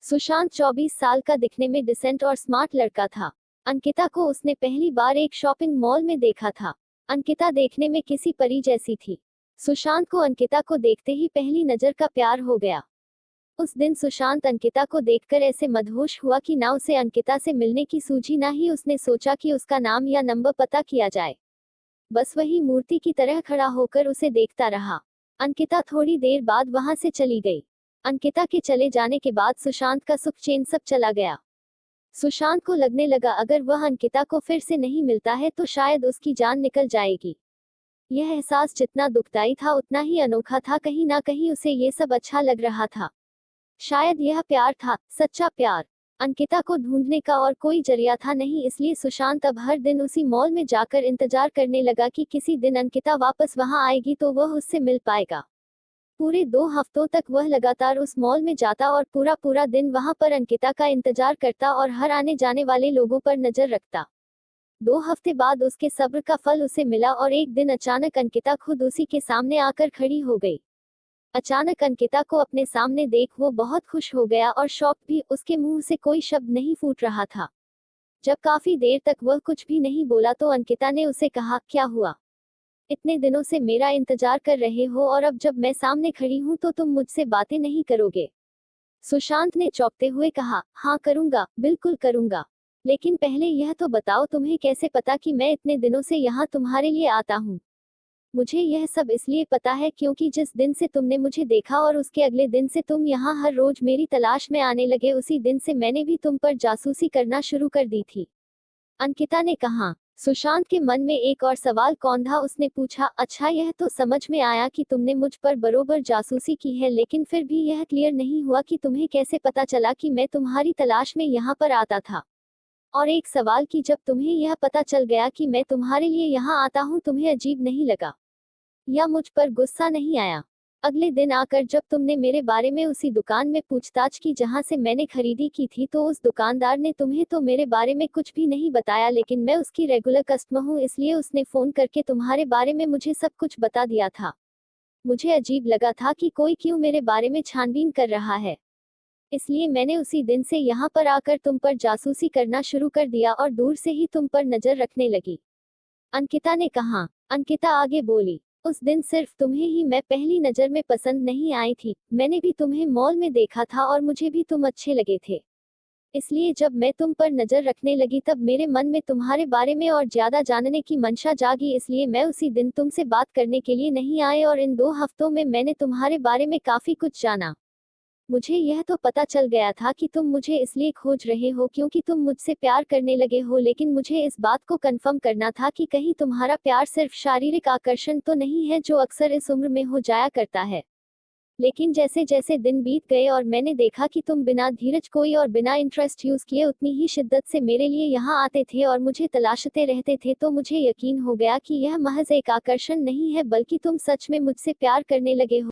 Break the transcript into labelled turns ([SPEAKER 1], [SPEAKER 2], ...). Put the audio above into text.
[SPEAKER 1] सुशांत 24 साल का दिखने में डिसेंट और स्मार्ट लड़का था। अंकिता को उसने पहली बार एक शॉपिंग मॉल में देखा था। अंकिता देखने में किसी परी जैसी थी। सुशांत को अंकिता को देखते ही पहली नजर का प्यार हो गया। उस दिन सुशांत अंकिता को देखकर ऐसे मदहोश हुआ कि ना उसे अंकिता से मिलने की सूझी, ना ही उसने सोचा कि उसका नाम या नंबर पता किया जाए। बस वही मूर्ति की तरह खड़ा होकर उसे देखता रहा। अंकिता थोड़ी देर बाद वहां से चली गई। अंकिता के चले जाने के बाद सुशांत का सुख चैन सब चला गया। सुशांत को लगने लगा अगर वह अंकिता को फिर से नहीं मिलता है तो शायद उसकी जान निकल जाएगी। यह एहसास जितना दुखदाई था उतना ही अनोखा था। कहीं ना कहीं उसे ये सब अच्छा लग रहा था। शायद यह प्यार था, सच्चा प्यार। अंकिता को ढूंढने का और कोई जरिया था नहीं, इसलिए सुशांत अब हर दिन उसी मॉल में जाकर इंतजार करने लगा कि किसी दिन अंकिता वापस वहां आएगी तो वह उससे मिल पाएगा। पूरे 2 हफ्तों तक वह लगातार उस मॉल में जाता और पूरा पूरा दिन वहां पर अंकिता का इंतजार करता और हर आने जाने वाले लोगों पर नजर रखता। 2 हफ्ते बाद उसके सब्र का फल उसे मिला और एक दिन अचानक अंकिता खुद उसी के सामने आकर खड़ी हो गई। अचानक अंकिता को अपने सामने देख वो बहुत खुश हो गया और शॉक भी। उसके मुंह से कोई शब्द नहीं फूट रहा था। जब काफी देर तक वह कुछ भी नहीं बोला तो अंकिता ने उसे कहा, क्या हुआ? इतने दिनों से मेरा इंतजार कर रहे हो और अब जब मैं सामने खड़ी हूं तो तुम मुझसे बातें नहीं करोगे? सुशांत ने चौंकते हुए कहा, हाँ करूंगा, बिल्कुल करूंगा। लेकिन पहले यह तो बताओ तुम्हें कैसे पता कि मैं इतने दिनों से यहाँ तुम्हारे लिए आता हूँ? मुझे यह सब इसलिए पता है क्योंकि जिस दिन से तुमने मुझे देखा और उसके अगले दिन से तुम यहाँ हर रोज मेरी तलाश में आने लगे, उसी दिन से मैंने भी तुम पर जासूसी करना शुरू कर दी थी। अंकिता ने कहा। सुशांत के मन में एक और सवाल कौंधा। उसने पूछा, अच्छा यह तो समझ में आया कि तुमने मुझ पर बरोबर जासूसी की है, लेकिन फिर भी यह क्लियर नहीं हुआ कि तुम्हें कैसे पता चला कि मैं तुम्हारी तलाश में यहाँ पर आता था। और एक सवाल कि जब तुम्हें यह पता चल गया कि मैं तुम्हारे लिए यहाँ आता हूँ, तुम्हें अजीब नहीं लगा या मुझ पर गुस्सा नहीं आया? अगले दिन आकर जब तुमने मेरे बारे में उसी दुकान में पूछताछ की जहां से मैंने खरीदी की थी, तो उस दुकानदार ने तुम्हें तो मेरे बारे में कुछ भी नहीं बताया, लेकिन मैं उसकी रेगुलर कस्टमर हूँ इसलिए उसने फोन करके तुम्हारे बारे में मुझे सब कुछ बता दिया था। मुझे अजीब लगा था कि कोई क्यों मेरे बारे में छानबीन कर रहा है, इसलिए मैंने उसी दिन से यहाँ पर आकर तुम पर जासूसी करना शुरू कर दिया और दूर से ही तुम पर नजर रखने लगी। अंकिता ने कहा। अंकिता आगे बोली, उस दिन सिर्फ तुम्हें ही मैं पहली नजर में पसंद नहीं आई थी, मैंने भी तुम्हें मॉल में देखा था और मुझे भी तुम अच्छे लगे थे। इसलिए जब मैं तुम पर नजर रखने लगी तब मेरे मन में तुम्हारे बारे में और ज्यादा जानने की मंशा जागी, इसलिए मैं उसी दिन तुमसे बात करने के लिए नहीं आए और इन 2 हफ्तों में मैंने तुम्हारे बारे में काफी कुछ जाना। मुझे यह तो पता चल गया था कि तुम मुझे इसलिए खोज रहे हो क्योंकि तुम मुझसे प्यार करने लगे हो, लेकिन मुझे इस बात को कंफर्म करना था कि कहीं तुम्हारा प्यार सिर्फ शारीरिक आकर्षण तो नहीं है जो अक्सर इस उम्र में हो जाया करता है। लेकिन जैसे जैसे दिन बीत गए और मैंने देखा कि तुम बिना धीरज खोए और बिना इंटरेस्ट यूज किए उतनी ही शिद्दत से मेरे लिए यहाँ आते थे और मुझे तलाशते रहते थे, तो मुझे यकीन हो गया कि यह महज एक आकर्षण नहीं है बल्कि तुम सच में मुझसे प्यार करने लगे हो।